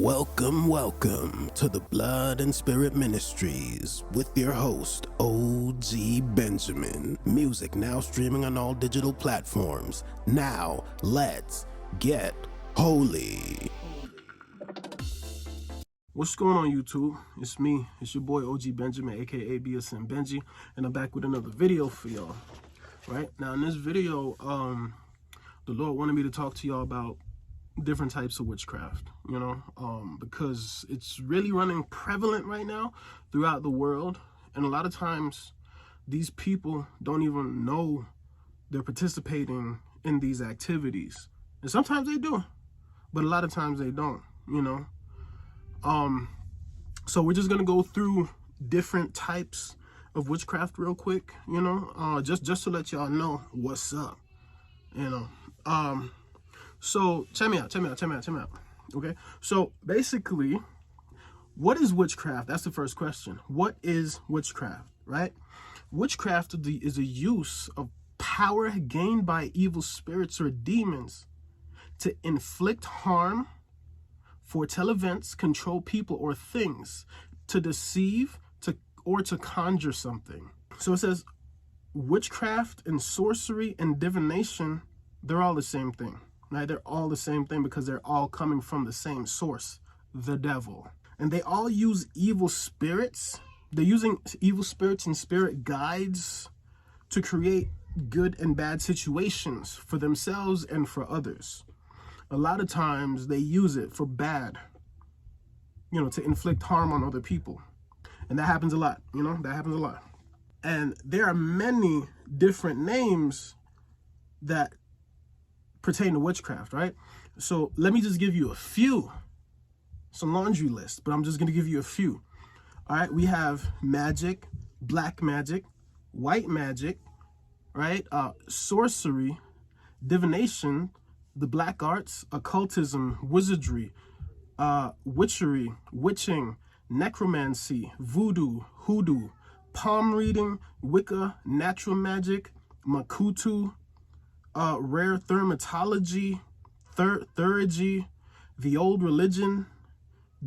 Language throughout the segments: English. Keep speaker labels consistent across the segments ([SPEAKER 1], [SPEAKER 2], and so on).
[SPEAKER 1] Welcome to the Blood and Spirit Ministries with your host, O.G. Benjamin. Music now streaming on all digital platforms. Now, let's get holy.
[SPEAKER 2] What's going on, YouTube? It's me. It's your boy, OG Benjamin, aka BSN Benji, and I'm back with another video for y'all. Right now, in this video, the Lord wanted me to talk to y'all about different types of witchcraft, because it's really running prevalent right now throughout the world, and a lot of times these people don't even know they're participating in these activities, and sometimes they do, but a lot of times they don't. So we're just gonna go through different types of witchcraft real quick, just to let y'all know what's up, So check me out. Okay, so basically, what is witchcraft? That's the first question. What is witchcraft, right? Witchcraft is a use of power gained by evil spirits or demons to inflict harm, foretell events, control people or things, to deceive, or to conjure something. So it says witchcraft and sorcery and divination, they're all the same thing. Right? They're all the same thing because they're all coming from the same source, the devil. And they all use evil spirits. They're using evil spirits and spirit guides to create good and bad situations for themselves and for others. A lot of times they use it for bad, to inflict harm on other people. And that happens a lot, And there are many different names that pertain to witchcraft, right? So let me just give you a few. It's a laundry list, but I'm just going to give you a few. All right, we have magic, black magic, white magic, right? Sorcery, divination, the black arts, occultism, wizardry, witchery, witching, necromancy, voodoo, hoodoo, palm reading, Wicca, natural magic, makutu, rare thermatology, theurgy, the old religion,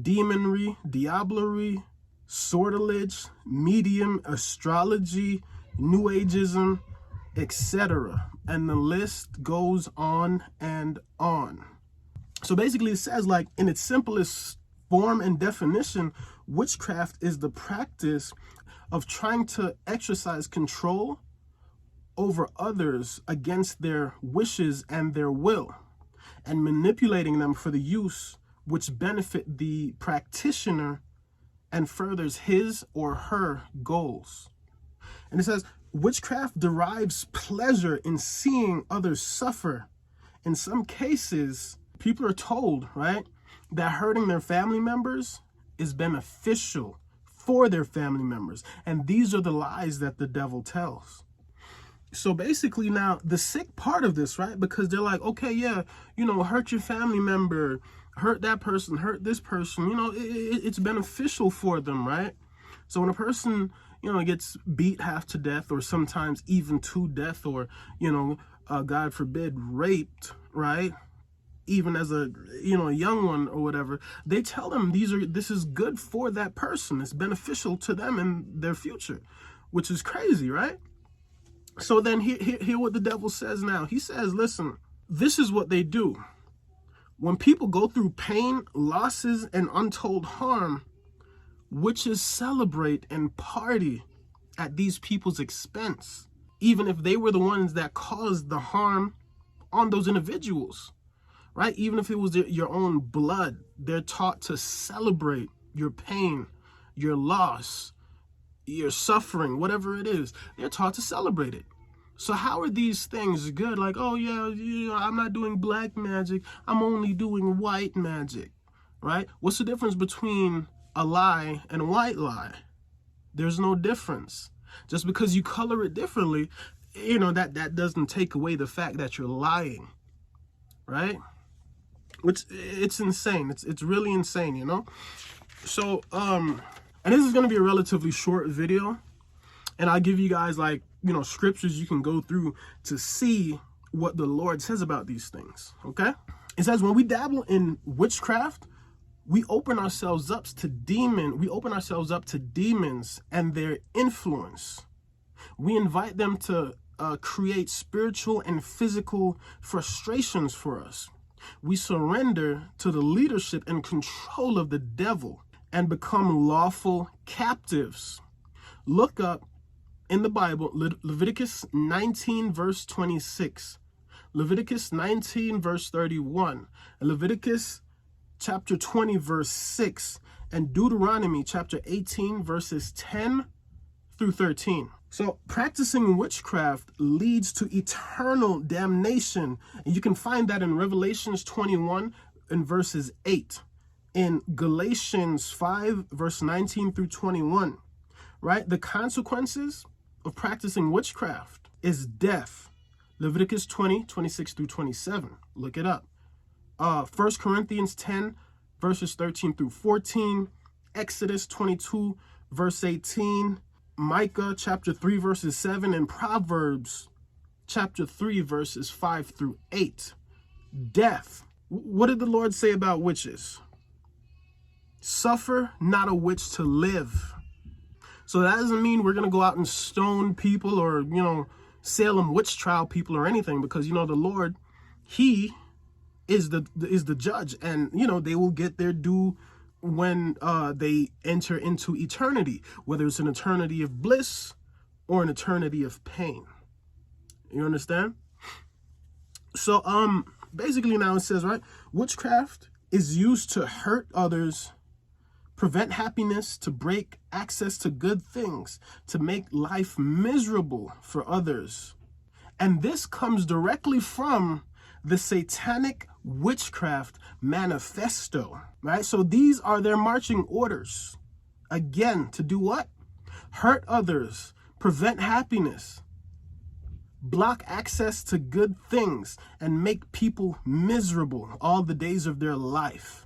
[SPEAKER 2] demonry, diablerie, sortilege, medium, astrology, new ageism, etc. And the list goes on and on. So basically it says, like, in its simplest form and definition, witchcraft is the practice of trying to exercise control over others against their wishes and their will, and manipulating them for the use which benefit the practitioner and furthers his or her goals. And it says, witchcraft derives pleasure in seeing others suffer. In some cases, people are told, right, that hurting their family members is beneficial for their family members. And these are the lies that the devil tells. So basically now the sick part of this, right? Because they're like, okay, yeah, hurt your family member, hurt that person, hurt this person, it's beneficial for them, right? So when a person, gets beat half to death, or sometimes even to death, or, God forbid, raped, right? Even as a young one or whatever, they tell them this is good for that person. It's beneficial to them and their future, which is crazy, right? So then hear what the devil says now. He says, listen, this is what they do. When people go through pain, losses, and untold harm, witches celebrate and party at these people's expense, even if they were the ones that caused the harm on those individuals, right? Even if it was your own blood, they're taught to celebrate your pain, your loss, your suffering, whatever it is. They're taught to celebrate it. So how are these things good? Like, oh yeah, I'm not doing black magic, I'm only doing white magic, right? What's the difference between a lie and a white lie? There's no difference. Just because you color it differently, that doesn't take away the fact that you're lying, right? Which, it's insane. It's really insane, So, and this is going to be a relatively short video, and I'll give you guys, like, scriptures you can go through to see what the Lord says about these things, okay? It says, when we dabble in witchcraft, we open ourselves up to demons and their influence. We invite them to create spiritual and physical frustrations for us. We surrender to the leadership and control of the devil and become lawful captives. Look up in the Bible, Leviticus 19 verse 26, Leviticus 19 verse 31, Leviticus chapter 20 verse 6, and Deuteronomy chapter 18 verses 10 through 13. So practicing witchcraft leads to eternal damnation. And you can find that in Revelations 21 and verses 8, in Galatians 5 verse 19 through 21, right? The consequences of practicing witchcraft is death. Leviticus 20, 26 through 27. Look it up. 1 Corinthians 10 verses 13 through 14, Exodus 22 verse 18, Micah chapter 3 verses 7, and Proverbs chapter 3 verses 5 through 8. Death. What did the Lord say about witches? Suffer not a witch to live. So that doesn't mean we're going to go out and stone people or, Salem witch trial people or anything, because, the Lord, he is the judge, and, they will get their due when they enter into eternity, whether it's an eternity of bliss or an eternity of pain. You understand? So basically now it says, right, witchcraft is used to hurt others, prevent happiness, to break access to good things, to make life miserable for others. And this comes directly from the Satanic Witchcraft Manifesto, right? So these are their marching orders. Again, to do what? Hurt others, prevent happiness, block access to good things, and make people miserable all the days of their life.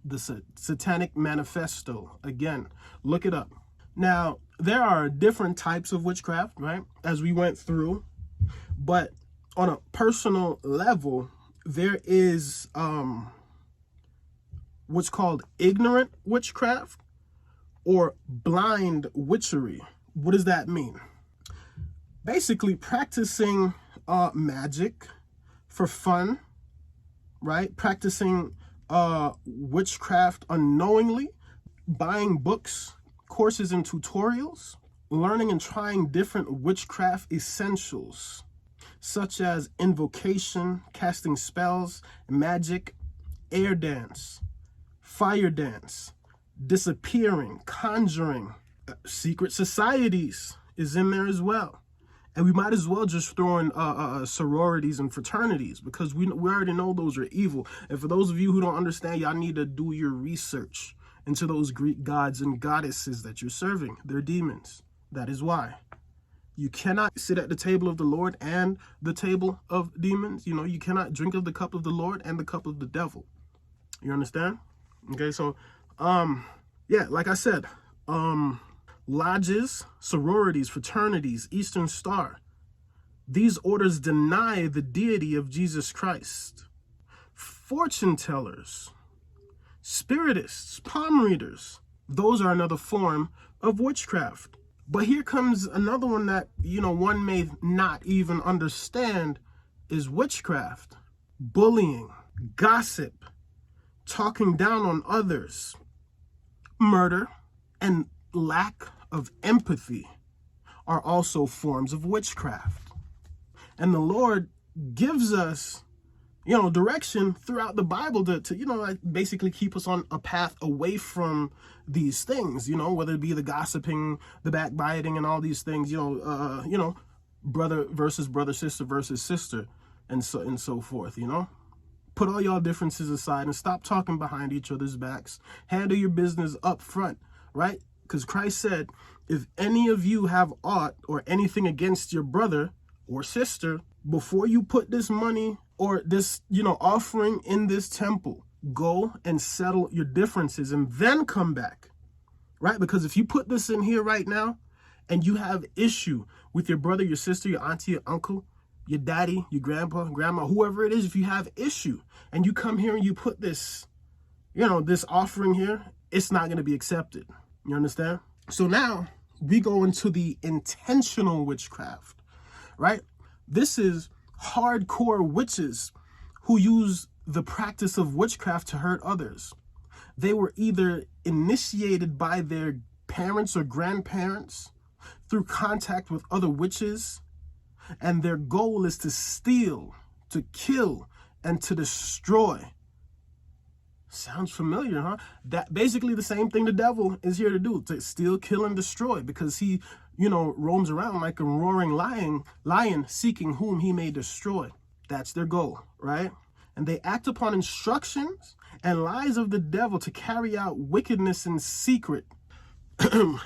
[SPEAKER 2] The Satanic Manifesto. Again, look it up. Now, there are different types of witchcraft, right? As we went through, but on a personal level, there is what's called ignorant witchcraft or blind witchery. What does that mean? Basically, practicing magic for fun, right? Practicing witchcraft unknowingly, buying books, courses, and tutorials, learning and trying different witchcraft essentials, such as invocation, casting spells, magic, air dance, fire dance, disappearing, conjuring, secret societies is in there as well. And we might as well just throw in sororities and fraternities, because we already know those are evil. And for those of you who don't understand, y'all need to do your research into those Greek gods and goddesses that you're serving. They're demons. That is why. You cannot sit at the table of the Lord and the table of demons. You cannot drink of the cup of the Lord and the cup of the devil. You understand? Okay, so, yeah, like I said, lodges, sororities, fraternities, Eastern Star, these orders deny the deity of Jesus Christ. Fortune tellers, spiritists, palm readers, those are another form of witchcraft. But here comes another one that, one may not even understand is witchcraft. Bullying, gossip, talking down on others, murder, and lack of empathy are also forms of witchcraft. And the Lord gives us, direction throughout the Bible to basically keep us on a path away from these things, whether it be the gossiping, the backbiting, and all these things, brother versus brother, sister versus sister, and so forth, Put all y'all differences aside and stop talking behind each other's backs. Handle your business up front, right? Because Christ said, if any of you have aught or anything against your brother or sister, before you put this money or this, offering in this temple, go and settle your differences and then come back, right? Because if you put this in here right now and you have issue with your brother, your sister, your auntie, your uncle, your daddy, your grandpa, grandma, whoever it is, if you have issue and you come here and you put this this offering here, it's not going to be accepted. You understand? So now we go into the intentional witchcraft, right? This is hardcore witches who use the practice of witchcraft to hurt others. They were either initiated by their parents or grandparents through contact with other witches, and their goal is to steal, to kill, and to destroy. Sounds familiar, huh? That basically the same thing the devil is here to do, to steal, kill, and destroy, because he, roams around like a roaring lion seeking whom he may destroy. That's their goal, right? And they act upon instructions and lies of the devil to carry out wickedness in secret.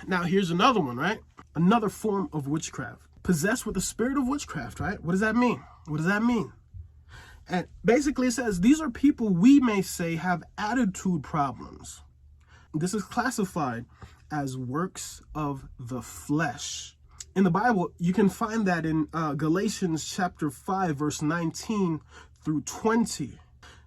[SPEAKER 2] Now, here's another one, right? Another form of witchcraft. Possessed with the spirit of witchcraft, right? What does that mean? What does that mean? And basically it says these are people we may say have attitude problems. This is classified as works of the flesh. In the Bible, you can find that in Galatians chapter 5, verse 19 through 20.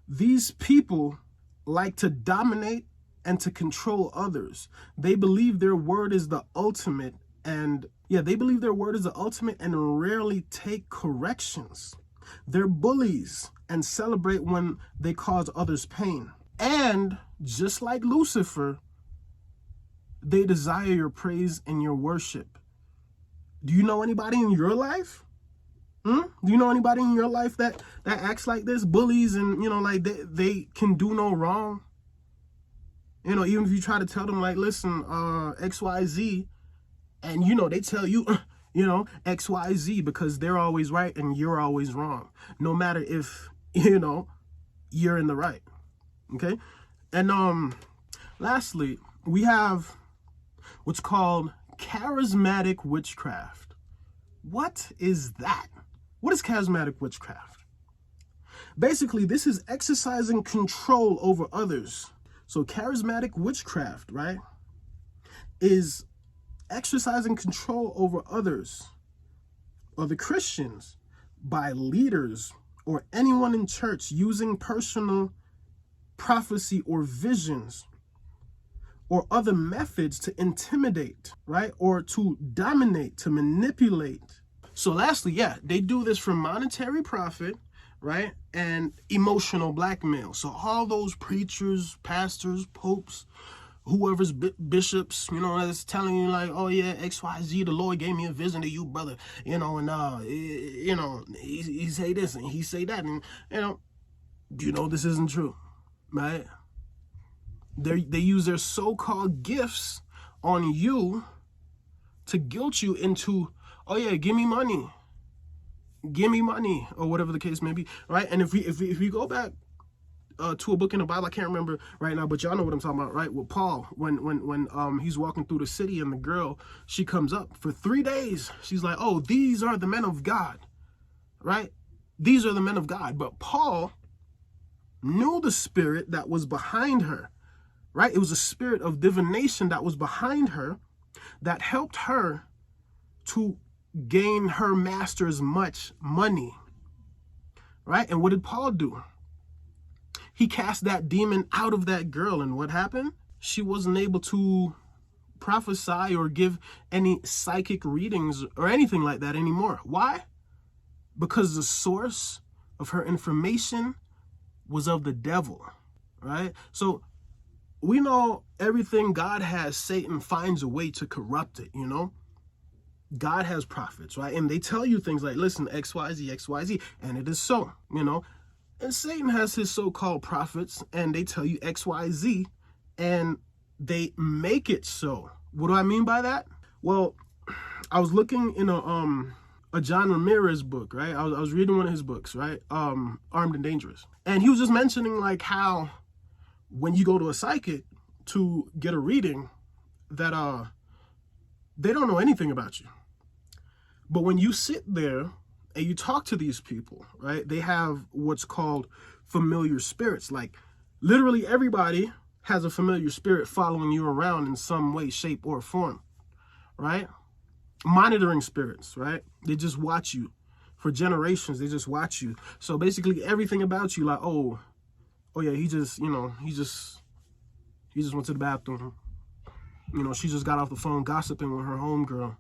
[SPEAKER 2] These people like to dominate and to control others. They believe their word is the ultimate, and rarely take corrections. They're bullies and celebrate when they cause others pain. And just like Lucifer, they desire your praise and your worship. Do you know anybody in your life? Do you know anybody in your life that acts like this? Bullies and, like they can do no wrong. Even if you try to tell them, like, listen, XYZ, and, they tell you, XYZ, because they're always right and you're always wrong. No matter if, you're in the right. Okay? And lastly, we have what's called Charismatic Witchcraft. What is that? What is Charismatic Witchcraft? Basically, this is exercising control over others. So Charismatic Witchcraft, right, is exercising control over others, or the Christians, by leaders or anyone in church using personal prophecy or visions or other methods to intimidate, right, or to dominate, to manipulate. So lastly, they do this for monetary profit, right, and emotional blackmail. So all those preachers, pastors, popes, whoever's bishops, that's telling you like, oh yeah, XYZ, the Lord gave me a vision to you, brother, he say this and he say that, and this isn't true, right? They use their so-called gifts on you to guilt you into, oh yeah, give me money, or whatever the case may be, right? And if we go back to a book in the Bible, I can't remember right now, but y'all know what I'm talking about, right? With Paul, when he's walking through the city and the girl, she comes up for 3 days. She's like, oh, these are the men of God, right? These are the men of God. But Paul knew the spirit that was behind her, right? It was a spirit of divination that was behind her that helped her to gain her master's much money, right? And what did Paul do? He cast that demon out of that girl, and what happened? She wasn't able to prophesy or give any psychic readings or anything like that anymore. Why? Because the source of her information was of the devil, right? So we know everything God has, Satan finds a way to corrupt it, God has prophets, right? And they tell you things like, listen, XYZ, XYZ, and it is so, And Satan has his so-called prophets, and they tell you XYZ, and they make it so. What do I mean by that? Well, I was looking in a John Ramirez book, right? I was reading one of his books, right? Armed and Dangerous. And he was just mentioning like how when you go to a psychic to get a reading, that they don't know anything about you. But when you sit there and you talk to these people, right, they have what's called familiar spirits. Like literally everybody has a familiar spirit following you around in some way, shape, or form, right? Monitoring spirits, right? They just watch you for generations. They just watch you. So basically everything about you, like, oh yeah, he just He just went to the bathroom. You know, she just got off the phone gossiping with her homegirl.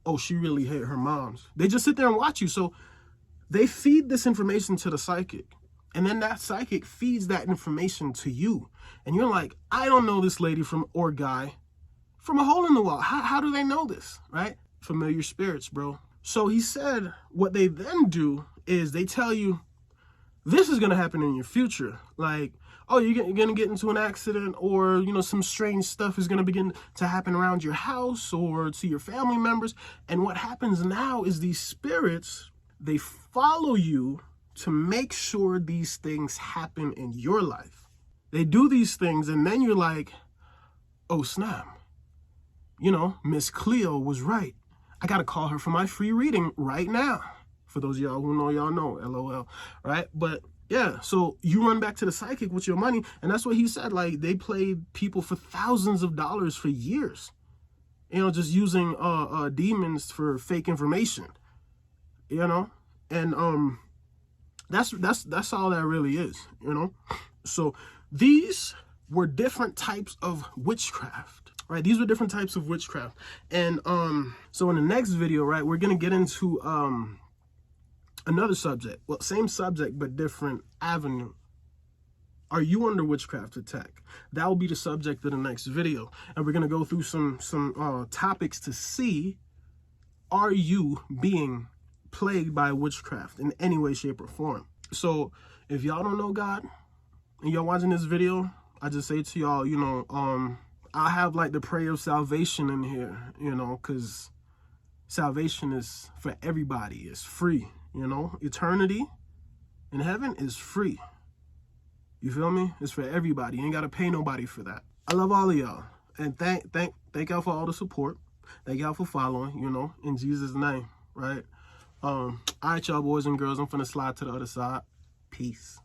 [SPEAKER 2] Oh, she really hit her moms. They just sit there and watch you. So they feed this information to the psychic. And then that psychic feeds that information to you. And you're like, I don't know this lady or guy from a hole in the wall. How do they know this, right? Familiar spirits, bro. So he said what they then do is they tell you, this is going to happen in your future. Like, oh, you're going to get into an accident, or, you know, some strange stuff is going to begin to happen around your house or to your family members. And what happens now is these spirits, they follow you to make sure these things happen in your life. They do these things, and then you're like, oh, snap. You know, Miss Cleo was right. I got to call her for my free reading right now. For those of y'all who know, y'all know, LOL, right? But yeah, so you run back to the psychic with your money, and that's what he said. Like, they played people for thousands of dollars for years, you know, just using demons for fake information, you know, and that's all that really is, you know. So these were different types of witchcraft, right? These were different types of witchcraft, and so in the next video, right, we're gonna get into another subject. Well, same subject, but different avenue. Are you under witchcraft attack? That will be the subject of the next video. And we're going to go through some topics to see, are you being plagued by witchcraft in any way, shape, or form? So if y'all don't know God and y'all watching this video, I just say to y'all, you know, I have like the prayer of salvation in here, you know, because salvation is for everybody. It's free. You know, eternity in heaven is free. You feel me? It's for everybody. You ain't got to pay nobody for that. I love all of y'all. And thank y'all for all the support. Thank y'all for following, you know, in Jesus' name, right? All right, y'all boys and girls, I'm finna slide to the other side. Peace.